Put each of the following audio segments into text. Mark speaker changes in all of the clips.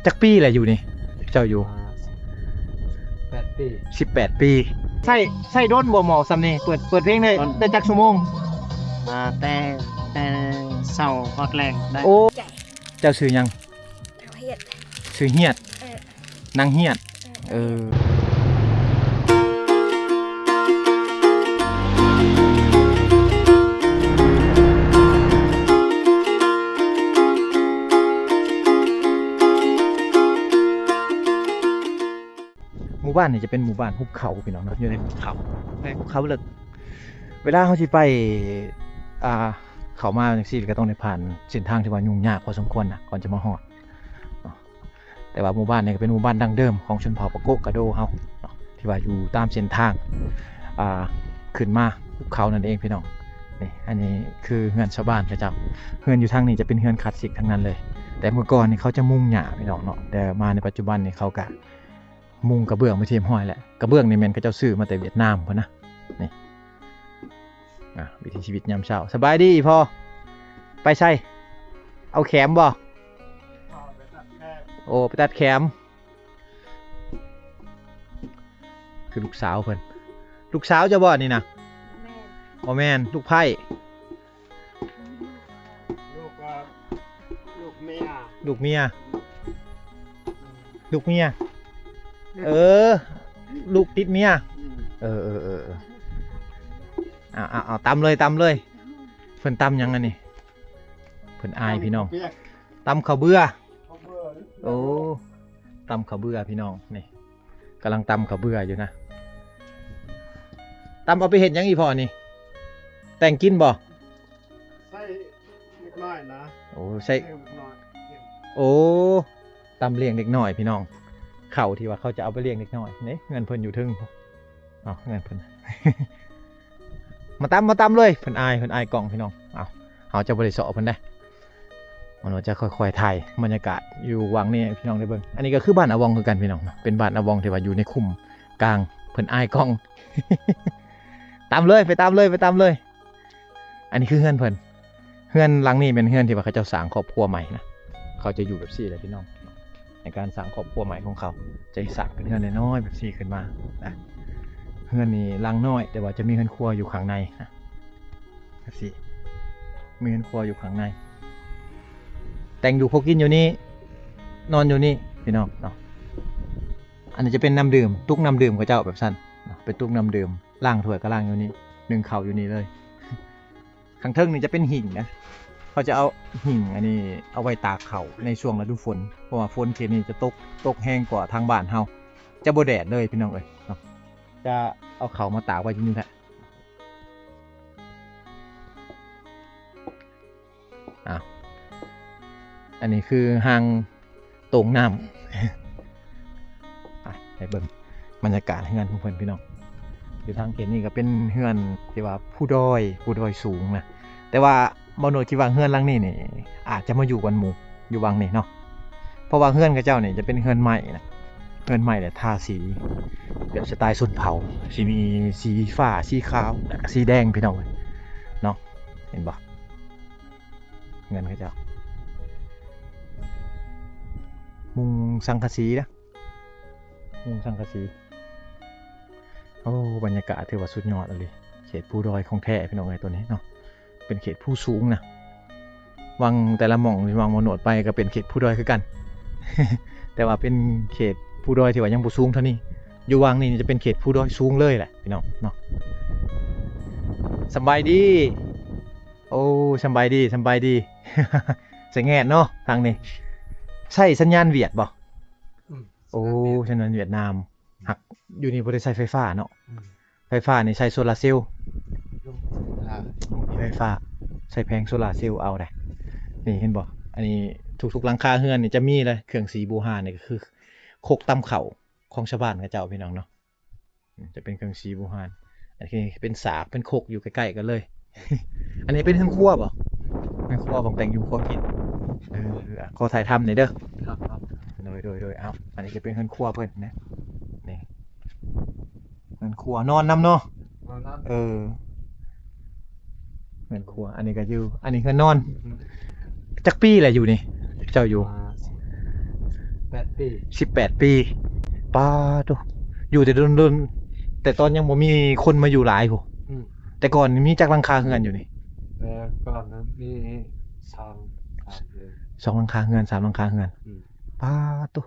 Speaker 1: จักปีแหละอยู่นี่เจ้าอยู่
Speaker 2: 8 ปี
Speaker 1: 18 ปีใส่ด้นบ่หมอซำนี่เปิดเพลงได้จักชั่วโมง
Speaker 2: มาแต่เช้าพักแรงได้
Speaker 1: โอ้เจ้าชื่อหยัง
Speaker 3: เฮียด
Speaker 1: ชื่อเฮียดนางเฮียดหมู่บ้านนี่จะเป็นหมู่บ้านหุบเขาพี่น้องเนาะอยู่ในหุบเขาเลยเวลาเขาสิไปเขามาจังซี่ก็ต้องได้ผ่านเส้นทางที่ว่ายุ่งยากพอสมควรนะก่อนจะมาฮอดแต่ว่าหมู่บ้านนี่ก็เป็นหมู่บ้านดั้งเดิมของชนเผ่าปะโกกะโดเฮาที่ว่าอยู่ตามเส้นทางขึ้นมาหุบเขานั่นเองพี่น้องนี่อันนี้คือเฮือนชาวบ้านเขาเจ้าเฮือนอยู่ทางนี้จะเป็นเฮือนคลาสสิกทั้งนั้นเลยแต่เมื่อก่อนนี่เขาจะมุ่งหญ้าพี่น้องเนาะแต่มาในปัจจุบันนี่เขาก็มุงกระเบื้องไม่เทียมห้อยแหละกระเบื้องนี่แม่นเขาเจ้าซื้อมาแต่เวียดนามพุ่นนะนี่วิถีชีวิตยามเช้าสบายดีพ่อไปใช่เอาแขมบ่โอ้ไปตัดแขมคือลูกสาวเพิ่นลูกสาวจะบ่นี่นะบ่แม่นลูกไผ่
Speaker 2: ลูกเมีย
Speaker 1: ลูกเมียลูกติดเมียเอาตำเลยเพิ่นตำยังไงนี่เพิ่นอายพี่น้องตำข้าวเบื่อโอ้ตำข้าวเบื่อพี่น้องนี่กำลังตำข้าวเบื่ออยู่นะตำเอาไปเห็ดยังอีพอนี่แต่งกินบ่
Speaker 2: ใส่เล็กน้อยนะ
Speaker 1: โอ้ใส่โอ้ตำเลี้ยงเด็กน้อยพี่น้องเข่าที่ว่าเขาจะเอาไปเลี้ยงเด็กน้อยนี่เงินเพิ่นอยู่ทึ่งเงินเพิ่น มาตำเลยเพิ่นอายกล่องพี่น้องเขาจะบริสุทธิ์เพิ่นได้มันจะค่อยๆถ่ายบรรยากาศอยู่วังนี่พี่น้องได้เบิ่งอันนี้ก็คือบ้านอวองคือกันพี่น้องเป็นบ้านอวองที่ว่าอยู่ในคุ้มกลางเพิ่นอายกล่อง ตามเลยไปตามเลยอันนี้คือเฮือนเพิ่นเฮือนหลังนี้เป็นเฮือนที่ว่าเขาจะสร้างครอบครัวใหม่นะเขาจะอยู่แบบซี่เลยพี่น้องในการสร้างครอบครัวใหม่ของเขาจะสร้างเป็นเฮือนน้อยๆแบบซี่ขึ้นมานะเฮือนนี่หลังน้อยแต่ว่าจะมีเฮือนครัวอยู่ข้างในนะแบบซี่มีเฮือนครัวอยู่ข้างในแต่งอยู่พกกินอยู่นี่นอนอยู่นี่พี่น้องเนาะอันนี้จะเป็นน้ำดื่มตุ๊กน้ำดื่มของเจ้าแบบสั้นเป็นตุ๊กน้ำดื่มล่างถ้วยก็ล่างอยู่นี่นึ่งเข่าอยู่นี่เลยข้างเทิงนี่จะเป็นหิ่งนะเขาจะเอาหิ่งอันนี้เอาไว้ตากเข่าในช่วงฤดูฝนเพราะว่าฝนเขตนี้จะตกแห้งกว่าทางบ้านเฮาจะบ่แดดเลยพี่น้องเอ้ยเนาะจะเอาเข่ามาตากไว้ที่นี่แหละอันนี้คือหางโต่งน้ำให้เบิ่งบรรยากาศเฮือนของเพิ่นพี่น้องอยู่ทางเขตนี้ก็เป็นเฮือนที่ว่าผู้ดอยสูงนะแต่ว่าบ่โนคิดว่าเฮือนหลังนี้นี่อาจจะมาอยู่กันหมู่อยู่วังนี่เนาะเพราะว่าเฮือนกับเจ้านี่จะเป็นเฮือนใหม่นะเฮือนใหม่แต่ทาสีแบบสไตล์ชนเผ่าสิมีสีฟ้าสีขาวและสีแดงพี่น้องเนาะเห็นบ่เฮือนกับเจ้ามุงสังกะสีนะมุงสังกะสีโอ้บรรยากาศถือว่าสุดยอดเลยเขตภูดอยของแท้พี่น้องไอ้ตัวนี้เนาะเป็นเขตภูสูงนะวังแต่ละหม่องวังมโนดไปก็เป็นเขตภูดอยคือกัน แต่ว่าเป็นเขตภูดอยที่ว่ายังบ่สูงเท่านี้อยู่วังนี่จะเป็นเขตภูดอยสูงเลยแหละพี่น้องเนาะสบายดีโอ้สบายดี เสียงแง่เนาะทางนี้ใช่สัญญาณเวียดบ่โอ้สัญญาณเวียดนามหักอยู่นี่บ่ได้ใช้ไฟฟ้าเนาะไฟฟ้านี่ใช้โซลาร์เซลล์ไฟฟ้าใช้แผงโซลาร์เซลล์เอาได้นี่เห็นบ่อันนี้ทุกๆหลังคาเฮือนนี่จะมีเลยเครื่องสีบูฮานี่ก็คือโคกตำเข่าของชาวบ้านกับเจ้าพี่น้องเนาะจะเป็นเครื่องสีบูฮานอันนี้เป็นสากเป็นโคกอยู่ใกล้ๆกันเลย อันนี้เป็นเครื่องครัวบ่เป็นครัวของแต่งอยู่ครัวกินขอถ่ายทำหน่อยเด้อครับโดยเอาอันนี้จะเป็นเครื่องครัวเพิ่นนะนี่เครื่องครัวนอนนำเนาะเงินครัวอันนี้ก็อยู่อันนี้คือนอนจักปีแหละอยู่นี่เจ้าอยู่
Speaker 3: 18 ปี
Speaker 1: 18 ปีป้าตุอยู่แต่โดนๆแต่ตอนยังบ่มีคนมาอยู่หลายพุ
Speaker 3: อืม
Speaker 1: แต่ก่อนมีจักหลังคาเฮือนอยู่นี่
Speaker 3: แล้วก่อนนั้นมี3เลย
Speaker 1: 2หลังคาเฮือน3หลังคาเฮือน
Speaker 3: อืม
Speaker 1: ป้าตุ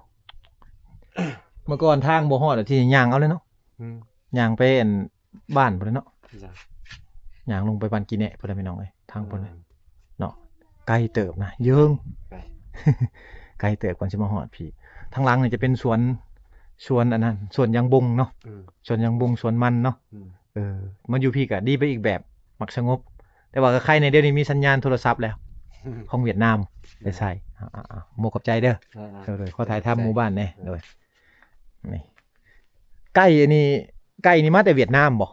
Speaker 1: เมื่อก่อนทางบ่ฮอดอะที่ย่างเอาเลยเนาะ
Speaker 3: อืม
Speaker 1: ย่างไปอั่นบ้านพุ่นเลยเนาะ
Speaker 3: จ้ะ
Speaker 1: ย่างลงไปบ้านกิแนะพุ่นเลยพี่น้องเอ้ยทางพุ่นเลยเนาะไกลเติบนะเยิง
Speaker 3: ไป
Speaker 1: ไกลเติบก่อนสิมาฮอดพี่ทางหลังนี่จะเป็นสวนอันนั้นสวนยางบงเนาะ
Speaker 3: อืม
Speaker 1: สวนยางบงสวนมันเนาะ
Speaker 3: อืม
Speaker 1: มาอยู่พี่ก็ดีไปอีกแบบมักสงบ แต่ว่าก็ใครในเดี๋ยวนี้มีสัญญาณโทรศัพท์แล้วของเวียดนามได้ใส่โมขอบใจเด้อเลยขอถ่ายทำหมู่บ้านแน่เลยนี่ไก่อันนี้ไก่นี่มาแต่เวียดนามบ่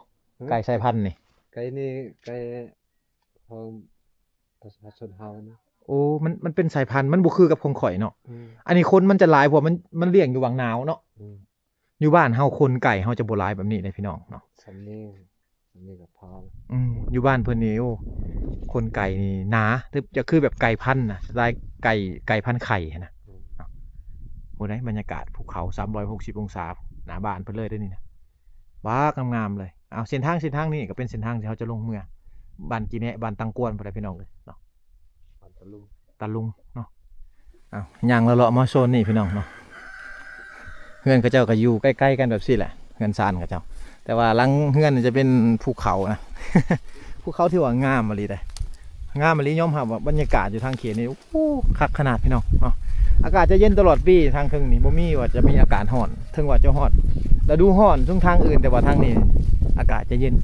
Speaker 1: ไก่สายพันธุ์นี่
Speaker 3: ไก่นี่ไก่ของประชาชนเฮานะ
Speaker 1: โอ้มันเป็นสายพันธุ์มันบ่คือกับของข่อยเนาะ
Speaker 3: อืม
Speaker 1: อันนี้คนมันจะหลายเพราะมันเลี้ยงอยู่วังหนาวเนาะ
Speaker 3: อืม
Speaker 1: อยู่บ้านเฮาคนไก่เฮาจะบ่หลายแบบนี้เลยพี่น้องเนาะ
Speaker 3: สำนี้ก็พอ
Speaker 1: อยู่บ้านเพิ่นนี่โอ้คนไก่นี่หนาจะคือแบบไก่พันธุ์น่ะสไตล์ไก่พันธุ์ไข่นะโอ้ได้บรรยากาศภูเขา360องศาหน้าบ้านเพิ่นเลยเด้อนี่นะว้างามๆเลยเอาเส้นทางนี้ก็เป็นเส้นทางที่เขาจะลงเมืองบ้านกีแนะบ้านตังกวนพุ่นแหละพี่น้องเอ้ยเนาะ
Speaker 3: ปันตะลุง
Speaker 1: ตาลุงเนาะเอาย่างเลาะๆมาโซนนี่พี่น้องเนาะเฮือนเขาเจ้าก็อยู่ใกล้ๆกันแบบซี่แหละเฮือนซานเขาเจ้าแต่ว่าหลังเฮือนนี่จะเป็นภูเขานะ ภูเขาที่ว่างามมาลีเลยงามมาลีย่อมรับว่าบรรยากาศอยู่ทางเขตนี่โอ้โหคักขนาดพี่น้องเนาะอากาศจะเย็นตลอดปีทางทึงนี่บ่มีว่าจะมีอากาศร้อนถึงว่าจะร้อนแล้วดูร้อนช่วงทางอื่นแต่ว่าทางนี้อากาศจะเย็น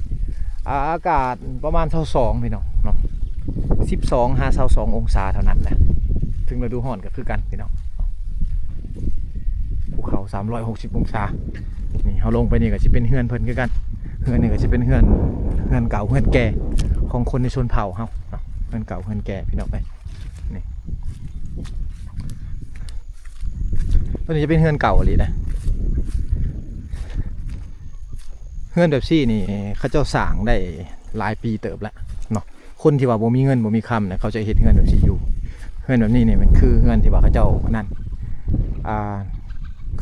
Speaker 1: อากาศประมาณ22พี่น้องเนาะ12-22องศาเท่านั้นแหละถึงฤดูร้อนก็คือกันพี่น้องภูเขา360องศานี่เฮาลงไปนี่ก็สิเป็นเฮือนเพิ่นคือกันเฮือนนี่ก็สิเป็นเฮือนเก่าเฮือนแก่ของคนในชนเผ่าเฮาเนาะเฮือนเก่าเฮือนแก่พี่น้องไปนี่ตัวนี้จะเป็นเฮือนเก่าอีหลีนะเฮือนแบบซี่นี่เขาเจ้าสร้างได้หลายปีเติบแล้วเนาะคนที่ว่าบ่มีเงินบ่มีคำเนี่ยเขาจะเฮ็ดเฮือนแบบซี่อยู่เฮือนแบบนี้เนี่ยมันคือเฮือนที่ว่าเขาเจ้านั่น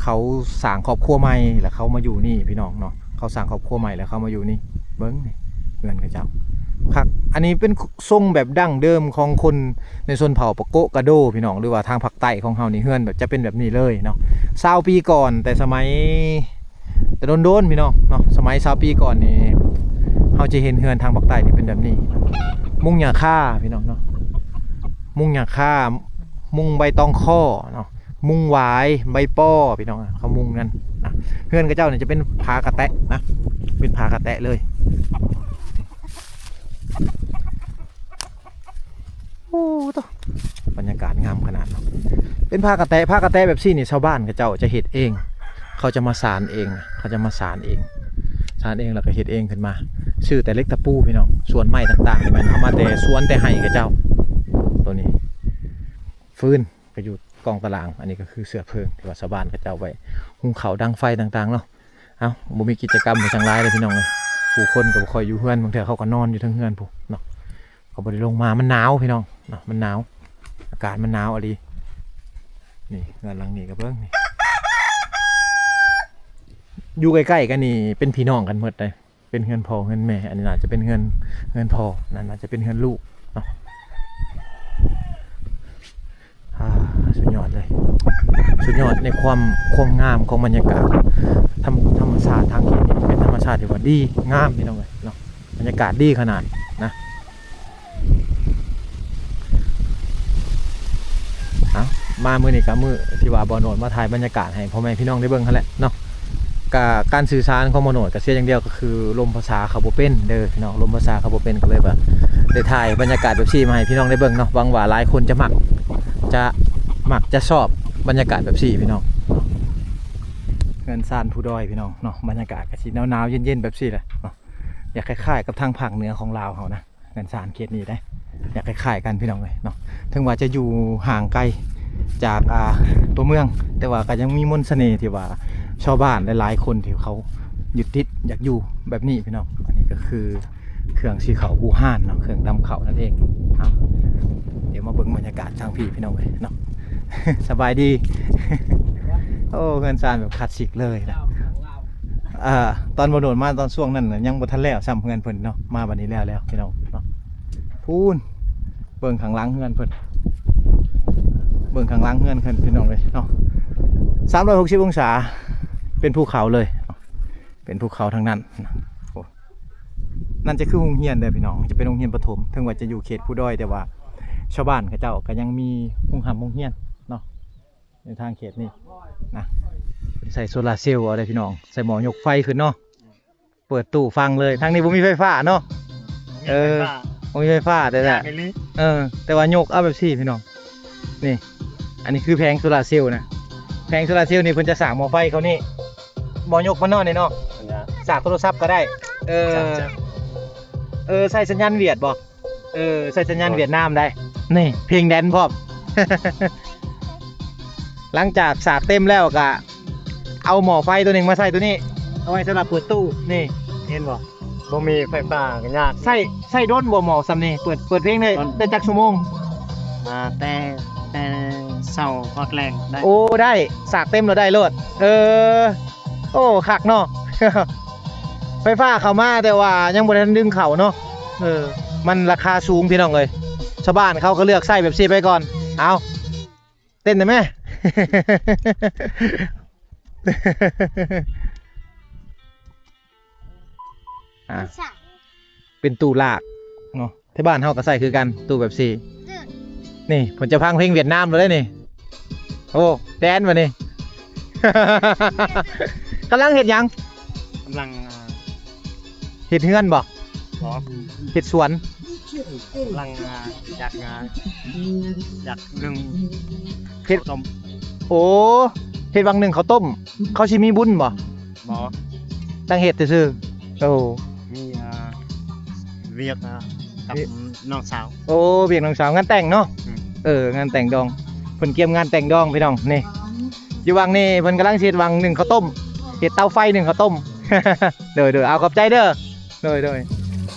Speaker 1: เขาสร้างครอบครัวใหม่แล้วเขามาอยู่นี่พี่น้องเนาะเขาสร้างครอบครัวใหม่แล้วเขามาอยู่นี่เบิ้งนี่เฮือนเขาเจ้าครับอันนี้เป็นทรงแบบดั้งเดิมของคนในชนเผ่าปะโกะกะโดพี่น้องหรือว่าทางภาคใต้ของเฮานี่เฮือนแบบจะเป็นแบบนี้เลยเนาะ20ปีก่อนแต่สมัยแต่โดนๆพี่น้องเนาะสมัย20ปีก่อนนี่เฮาจะเห็นเฮือนทางภาคใต้นี่เป็นแบบนี้มุงหญ้าค่าพี่น้องเนาะมุงหญ้าค่ามุงใบตองข้อเนาะมุงหวายใบป้อพี่น้องเขามุงนั่นนะเฮือนกระเจ้าเนี่ยจะเป็นผากระแตะนะเป็นผากระแตะเลยโอ้ตัวบรรยากาศงามขนาดเนาะเป็นผากระแตะแบบซี่นี่ชาวบ้านกระเจ้าจะเฮ็ดเองเขาจะมาสานเองเขาจะมาสานเองแล้วก็เฮ็ดเองขึ้นมาชื่อแต่เล็กตะปูพี่น้องสวนไม้ต่างๆนี่มันเอามาแต่สวนแต่ไห้กระเจ้าตัวนี้ฟืนก็อยู่กองตารางอันนี้ก็คือเสื้อเพลิงที่ว่าชาวบ้านกระเจ้าไว้หุงเขาวดังไฟต่างๆเนาะเอ้าบ่มีกิจกรรมจังไรเลยพี่น้องเลยผู้คนก็บ่ค่อยอยู่เฮือนบางเทื่อเขาก็นอนอยู่ทั้งเฮือนผู้เนาะเขาบ่ได้ลงมามันหนาวพี่น้องเนาะมันหนาวอากาศมันหนาวอะดินี่เฮือนหลังนี้ก็เบิ่งนี่อยู่ใกล้ๆกันนี่เป็นพี่น้องกันหมดเลยเป็นเฮือนพ่อเฮือนแม่อันนี้น่าจะเป็นเฮือนพ่อนั่นน่าจะเป็นเฮือนลูกเนาะสุดยอดเลยสุดยอดในความงามของบรรยากาศธรรมชาติทางเขตนี้เป็นธรรมชาติที่ว่าดีงามพี่น้องเลยเนาะบรรยากาศดีขนาดนะมามื้อนี้กับมื้อที่ว่าบ่โนดมาถ่ายบรรยากาศให้พ่อแม่พี่น้องได้เบิ่งหั่นแหละเนาะการสื่อสารของบ่โนดก็เสียอย่างเดียวก็คือลมภาษาเขาบ่เป็นเด้อพี่น้องลมภาษาเขาบ่เป็นก็เลยแบบได้ถ่ายบรรยากาศแบบซี่มาให้พี่น้องได้เบิ่งเนาะหวังว่าหลายคนจะมักจะชอบบรรยากาศแบบซี่พี่น้องเงินซานผู้ดอยพี่น้องเนาะบรรยากาศก็สิหนาวๆเย็นๆแบบซี่แหละเนาะอยากคล้ายๆกับทางภาคเหนือของลาวเขานะเงินซานเขตนี้ได้อยากคล้ายๆกันพี่น้องเลยเนาะถึงว่าจะอยู่ห่างไกลจากตัวเมืองแต่ว่าก็ยังมีมนต์เสน่ห์ที่ว่าชาวบ้านหลายๆคนที่เขายึดติดอยากอยู่แบบนี้พี่น้องอันนี้ก็คือเครื่องสีเขาบูฮานเนาะเครื่องดำเขานั่นเองเดี๋ยวมาเบิ่งบรรยากาศทางพี่น้องเลยเนาะ สบายดี โอ้เงินซานแบบคลาสสิกเลยนะตอนบ่โดนมาตอนช่วงนั้นน่ะยังบ่ทันแล้วซ้ำเงินเพิ่นเนาะมาบัดนี้แล้วพี่น้องเนาะพูนเบิ่งข้างหลังเงินเพิ่นเบิ่งข้างหลังเงินเพิ่นพี่น้องเลยเนาะ360องศาเป็นภูเขาเลยเป็นภูเขาทั้งนั้นโอ้นั่นจะคือโรงเรียนเด้อพี่น้องจะเป็นโรงเรียนประถมถึงว่าจะอยู่เขตผู้ด้อยแต่ว่าชาวบ้านเขาเจ้าก็ยังมีโรงเรียนเนาะในทางเขตนี้นะใส่โซลาร์เซลล์เอาได้พี่น้องใส่หม้อยกไฟขึ้นเนาะเปิดตู้ฟังเลยทางนี้บ่มีไฟฟ้าเนาะบ่มีไฟฟ้าแต่แต่ว่ายกเอาแบบซี่พี่น้องนี่อันนี้คือแผงโซลาร์เซลล์นะแผงโซลาร์เซลล์นี่เพิ่นจะสร้างหม้อไฟเขานี่หม้อยกมานอนนี่เนาะสร้างโทรศัพท์ก็ได้ใส่สัญญาณเวียดบ่ใส่สัญญาณเวียดนามได้นี่เพลงแดนพร้อม หลังจากสากเต็มแล้วก็เอาหม้อไฟตัวหนึ่งมาใส่ตัวนี้เอาไว้สำหรับเปิดตู้นี่เห็นบ่
Speaker 3: บ่มีไฟฟ้าก็ยาก
Speaker 1: ใส่ด้นบ่หม้อซ้ำนี่เปิดเพลงได้จักชั่วโมง
Speaker 2: แต่เสาร์ฮอดแรงได้
Speaker 1: โอ้ได้สากเต็มแล้วได้โลดโอ้คักเนาะ ไฟฟ้าเข้ามาแต่ว่ายังบ่ทันดึงเข้าเนาะมันราคาสูงพี่น้องเอ้ยชาวบ้านเขาก็เลือกใส่แบบซี่ไปก่อนเอาเต้นได้ไหม เป็นตู้ลากเนาะที่บ้านเฮาก็ใส่คือกันตู้แบบซี่นี่ผมจะพังเพลงเวียดนามเลยนี่โอ้แดนวะนี่ กำลังเห็ดหยัง
Speaker 2: กำลัง
Speaker 1: เห็ดเฮือนบ่
Speaker 2: รอ
Speaker 1: เห็ดสวน
Speaker 2: กำลังอยากหนึ่ง
Speaker 1: เห็ด
Speaker 2: ต้ม
Speaker 1: โอ้เห็ดวังหนึ่งเขาต้มเขาชิมีบุญบ่
Speaker 2: หมอ
Speaker 1: ตั้งเห็ดซื่อโอ้
Speaker 2: มีเวียกกับน้องสาว
Speaker 1: โอ้เบียงน้องสาวงานแต่งเนาะงานแต่งดองเพิ่นเกี่ยมงานแต่งดองพี่น้องนี่อยู่วังนี่เพิ่นกำลังเฮ็ดวังหนึ่งข้าวต้มเฮ็ดเตาไฟหนึ่งข้าวต้ม เด้อเอาขอบใจเด้อเด้อ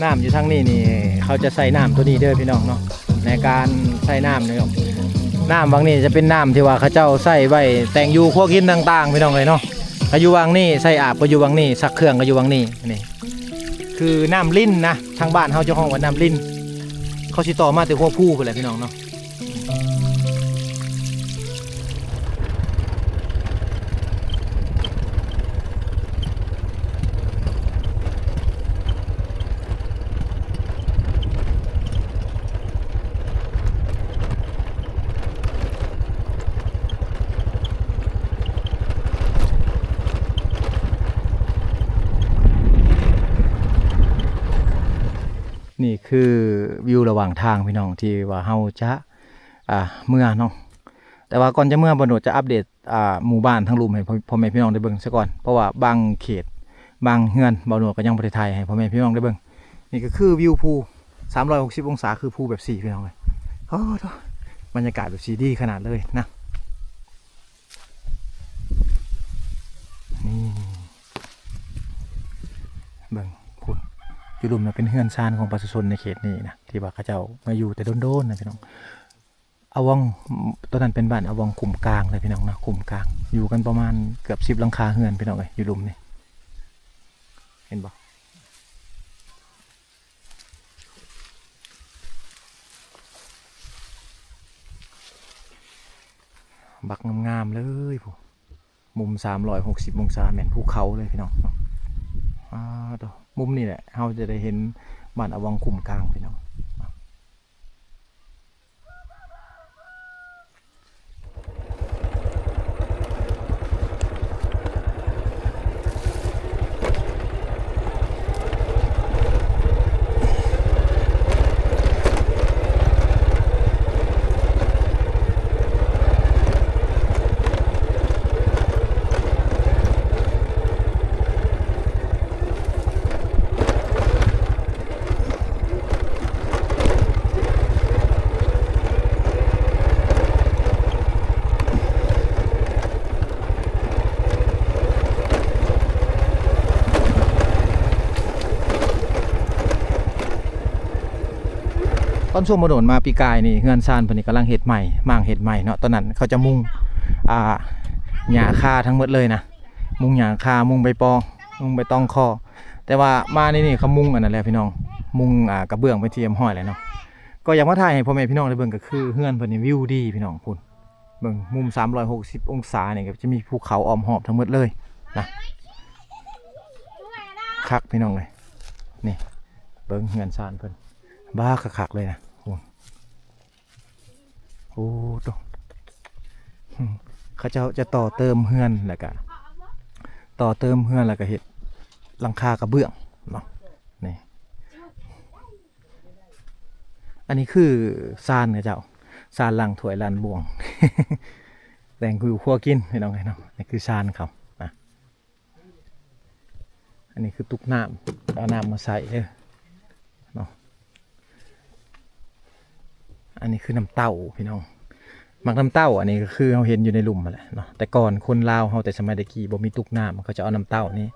Speaker 1: น้ำอยู่ทางนี้นี่เขาจะใส่น้ำตัวนี้เด้อพี่น้องเนาะในการใส่น้ำนี่น้ำวังนี้จะเป็นน้ำที่ว่าเขาเจ้าใส่ไว้แต่งอยู่ครัวกินต่างๆพี่น้องเลยเนาะก็อยู่วังนี่ใส่อาบก็อยู่วังนี่ซักเครื่องก็อยู่วังนี่นี่คือน้ำลิ้นนะทางบ้านเขาเจ้าของว่าน้ำลิ้นเขาสิต่อมาแต่หัวผู้พุ่นแหละพี่น้องเนาะนี่คือวิวระหว่างทางพี่น้องที่ว่าเฮาจะเมื่อเนาะแต่ว่าก่อนจะเมื่อบนโดดจะอัปเดตหมู่บ้านทั้งลุมให้พ่อแม่พี่น้องได้เบิ่งซะก่อนเพราะว่าบางเขตบางเฮือนบ่โดดก็ยังบ่ได้ถ่ายให้พ่อแม่พี่น้องได้เบิ่งนี่ก็คือวิวภู360องศาคือภูแบบ4พี่น้องเลยโอ้โหบรรยากาศแบบสีดีขนาดเลยนะนี่เบิ่งพุ่นอยู่ลุมนะเป็นเฮือนซานของประชาชนในเขตนี้นะที่ว่าเขาเจ้ามาอยู่แต่โดนๆนะพี่น้องอวังตอนนั้นเป็นบ้านอวังขุมกลางเลยพี่น้องนะขุมกลางอยู่กันประมาณเกือบ10หลังคาเฮือนพี่น้องเลยอยู่ลุมนี่เห็นบ่บักงามๆเลยผู้มุม360องศาแม่นภูเขาเลยพี่น้องตัวมุมนี่แหละเราจะได้เห็นบ้านอวังขุมกลางพี่น้องตอนช่วงมาโดนมาปีกายนี่เฮือนซานเพิ่นนี่กำลังเฮ็ดใหม่มางเฮ็ดใหม่เนาะตอนนั้นเขาจะมุ่ง หญ้าคาทั้งหมดเลยนะมุงหญ้าคามุงใบปอมุงใบตองคอแต่ว่ามาในนี่เขามุงอันนั้นแหละพี่น้องมุงกระเบื้องไปเทียมห้อยเลยเนาะก็อยากมาถ่ายให้พ่อแม่พี่น้องได้เบิ่งก็คือเฮือนเพิ่นนี่วิวดีพี่น้องพุ่นเบิ่งมุม360องศาเนี่ยก็จะมีภูเขาอ้อมหอบทั้งหมดเลยนะคักพี่น้องเลยนี่เบิ่งเฮือนซ่านเพิ่นบ้าคักๆเลยนะโอ้ตวเขาจะต่อเติมเฮือนแล้วก็ต่อเติมเฮือนแล้วก็เฮ็ดหลังคากระเบื้องเนาะนี่อันนี้คือซานนะเจ้าซานหลังถ้วยลานบวง แต่งคือคั่วกินพี่น้องไงเนาะนี่คือซานครับอ่ะอันนี้คือตุกน้ำเอาน้ำมาใส่เนาะอันนี้คือน้ำเต้าพี่น้องมักน้ำเต้าอันนี้ก็คือเราเห็นอยู่ในหลุมมาแหละเนาะแต่ก่อนคนลาวเขาแต่สมัยตะกี้บ่มีตุกน้ำเขาจะเอาน้ำเต้านี่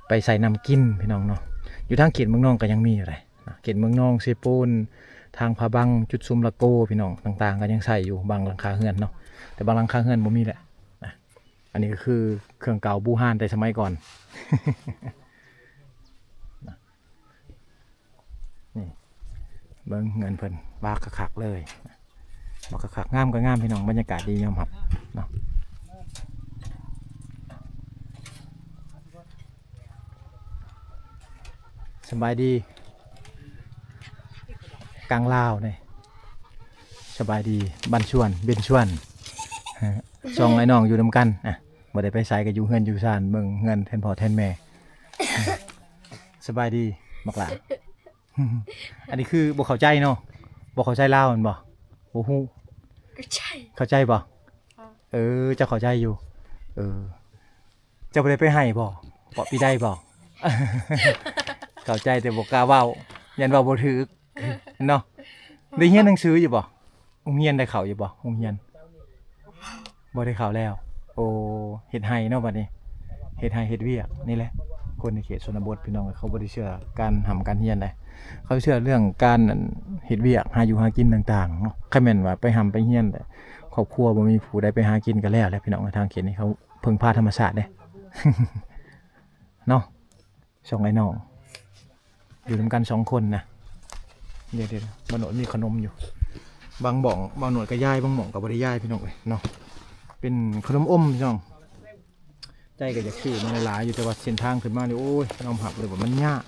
Speaker 1: ไปใส่น้ำกินพี่น้องเนาะอยู่ทางเขตเมืองนองก็ยังมีอยู่เลยเขตเมืองนองเซปูนทางพะบังจุดซุมละโกพี่น้องต่างๆก็ยังใส่อยู่บางหลังคาเฮือนเนาะแต่บางหลังคาเฮือนบ่มีแหละอันนี้ก็คือเครื่องเก่าบูฮานแต่สมัยก่อน นี่เบิ้งเงินเพิ่นบากคักเลยบากคักงามก็งามพี่น้องบรรยากาศดียอมรับเนาะสบายดีกลางลาวเนี่ยสบายดีบ้านชวนเบนชวนซองไอ้น้องอยู่นำกันอ่ะบ่ได้ไปไสก็อยู่เฮือนอยู่ซ่านเบิ่งเงินแทนพ่อแทนแม่สบายดีบักหลา อันนี้คือบ่เข้าใจเนาะบ่เข้าใจลาวแม่นบ่บ่ฮู้เข้าใจบ่เจ้าเข้าใจอยู่เจ้าบ่ได้ไปให้บ่ปีได้บ่ เข้าใจแต่บ่กล้าเว้ายันเว้าบ่ถูกเนาะได้เรียนหนังสืออยู่บ่โรงเรียนได้เข้าอยู่บ่โรงเรียนบ่ได้เข้าแล้วโอ้เฮ็ดไห้เนาะบัดนี้เฮ็ดไห้เฮ็ดเวียกนี่แหละคนในเขตชนบทพี่น้องเขาบ่ได้เชื่อการทำการเรียนได้เขาเชื่อเรื่องการเฮ็ดเวียกหาอยู่หากินต่างๆเนาะคันแม่นว่าไปไปเรียนแต่ครอบครัวบ่มีผู้ใดไปหากินก็แล้วแหละพี่น้องทางเขตนี้เขาพึ่งพาธรรมชาติเด้ เนาะสองไอ้น้องอยู่นำกัน2คนนะเดี๋ยวบ่หนวดมีขนมอยู่บางบ่องบางหนวดก็ย่ายบางหม่องก็บ่ได้ย่ายพี่น้องเอ้ยเนาะเป็นขนมอมพี่น้องใจก็อยากซื้อมันหลายอยู่แต่ว่าเส้นทางขึ้นมานี่โอ้ยยอมหับเลยว่ามันยาก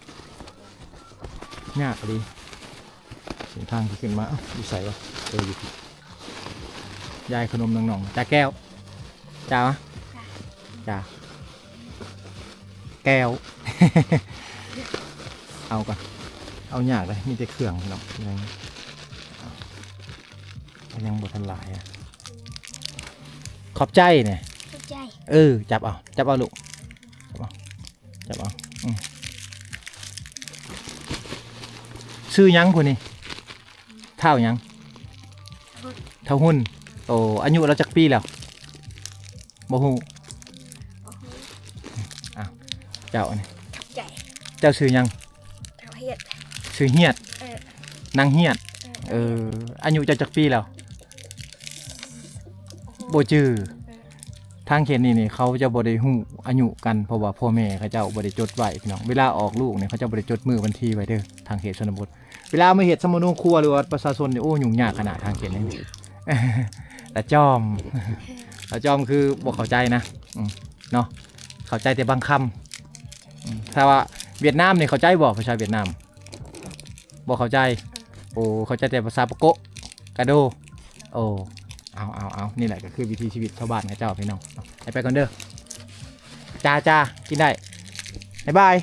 Speaker 1: ดีเส้นทางที่ขึ้นมาอยู่ใส่วะอยู่ยายขนมน้องๆจ้าแก้วจ้าวะจ้าแก้ว เอาก่อนเอายากเลยมีแต่เครื่องเนาะยังบดทันหลายขอบใจเนี่ยจับเอาลูกจับเอาซื้อยังพวกนี้เท่ายังเท่าหุ้นโอ้อายุเราจักปีแล้วบ่ฮู้เจ้าเนี่ยเจ้าซื้อยังซื้อเฮียดนางเฮียดอายุเจ้าจักปีแล้วบ่จื้อทางเขตนี่เขาจะบ่ได้ฮู้อายุกันเพราะว่าพ่อแม่เขาเจ้าบ่ได้จดไว้พี่น้องเวลาออกลูกเนี่ยเขาจะบ่ได้จดมือวันที่ไว้เด้อทางเขตชนบทเวลามาเฮ็ดสมโนครัวหรือว่าประชาชนนี่โอ้ยุ่งยากขนาดทางเขตนี้ แต่จอมคือบ่เข้าใจนะเนาะเข้าใจแต่บางคำถ้าว่าเวียดนามนี่เข้าใจบ่ภาษาเวียดนามบ่เข้าใจโอ้เข้าใจแต่ภาษาปะโกะกะโดโอ้เอานี่แหละก็คือวิถีชีวิตชาวบ้านเขาเจ้าพี่น้องไปก่อนเด้อจ้ากินได้บาย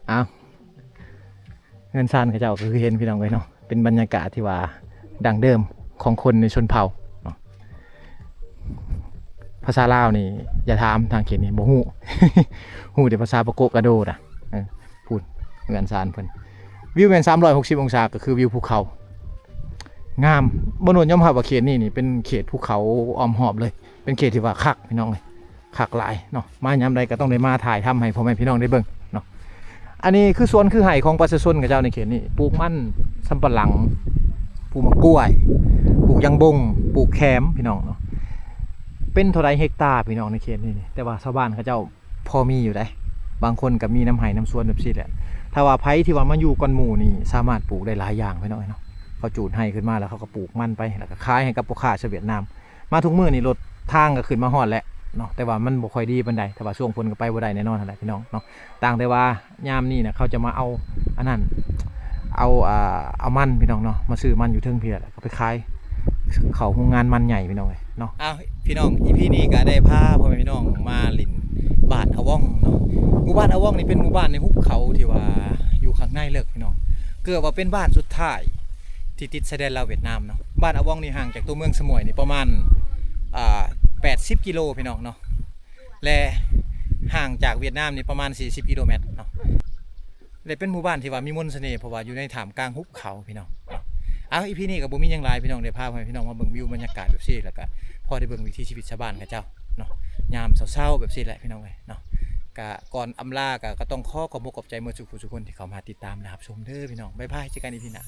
Speaker 1: เอาเงินซานเขาเจ้าก็คือเห็นพี่น้องไว้เนาะเป็นบรรยากาศที่ว่าดังเดิมของคนในชนเผ่าภาษาลาวนี่อย่าถามทางเขตนี่บ่ฮู้ ฮู้แต่ภาษาปะโกะกะโดนะพูดเงินซานเพิ่นวิวเป็น360องศาก็คือวิวภูเขางามบนนยอมรับว่าเขตนี่เป็นเขตภูเขาอ้อมหอบเลยเป็นเขตที่ว่าคักพี่น้องเลยคักหลายเนาะมายามใดก็ต้องได้มาถ่ายทำให้พ่อแม่พี่น้องได้เบิ่งเนาะอันนี้คือสวนคือไห่ของประชาชนกับเจ้าในเขตนี้ปลูกมันสำปะหลังปลูกมะกล้วย ปลูกยังบงปลูกแคมพี่น้องเนาะเป็นเท่าไรเฮกตาร์พี่น้องในเขตนี่แต่ว่าชาวบ้านเขาเจ้าพอมีอยู่ได้บางคนก็มีน้ำไห้น้ำสวนแบบนี้แหละถ้าว่าไผที่ว่ามาอยู่ก่อนหมู่นี่สามารถปลูกได้หลายอย่างพี่น้องเนาะเขาจูดให้ขึ้นมาแล้วเขาก็ปลูกมันไปแล้วก็ขายให้กับพ่อค้าชาวเวียดนามมาทุกมื้อนี่รถทางก็ขึ้นมาฮอดแล้วเนาะแต่ว่ามันบ่ค่อยดีปานใดแต่ว่าช่วงฝนก็ไปบ่ได้แน่นอนนั่นแหละพี่น้องเนาะต่างแต่ว่ายามนี้น่ะเขาจะมาเอาอันนั้นเอามันพี่น้องเนาะมาซื้อมันอยู่เทิงเพียแล้วก็ไปขายเขาโรงงานมันใหญ่พี่น้องเลยเนาะอ้าวพี่น้องอีพีนี้ก็ได้พาพ่อแม่พี่น้องมาหลินบ้านอาว่องเนาะหมู่บ้านอาว่องนี่เป็นหมู่บ้านในหุบเขาที่ว่าอยู่ข้างในเลิกพี่น้องเกือบว่าเป็นบ้านสุดท้ายที่ติดชายแดนลาวเวียดนามเนาะบ้านอาว่องนี่ห่างจากตัวเมืองสมวยนี่ประมาณ80 กิโลพี่น้องเนาะและห่างจากเวียดนามนี่ประมาณ40 กิโลเมตรเนาะเลยเป็นหมู่บ้านที่ว่ามีมนต์เสน่ห์เพราะว่าอยู่ในท่ามกลางหุบเขาพี่น้องเอาอีพีนี้กับบุมีหยังหลายพี่น้องได้พาพี่น้องมาเบิ่งวิวบรรยากาศแบบนี้แล้วก็พอได้เบิ่งวิถีชีวิตชาวบ้านกับเจ้าเนาะยามเช้าๆแบบนี้แหละพี่น้องเลยเนาะก่อนอำลาก็ต้องขอบคุณขอบใจเมื่อสุขทุกคนที่เข้ามาติดตามนะครับชมเด้อพี่น้องบ๊ายบายเจอกันอีพีหน้า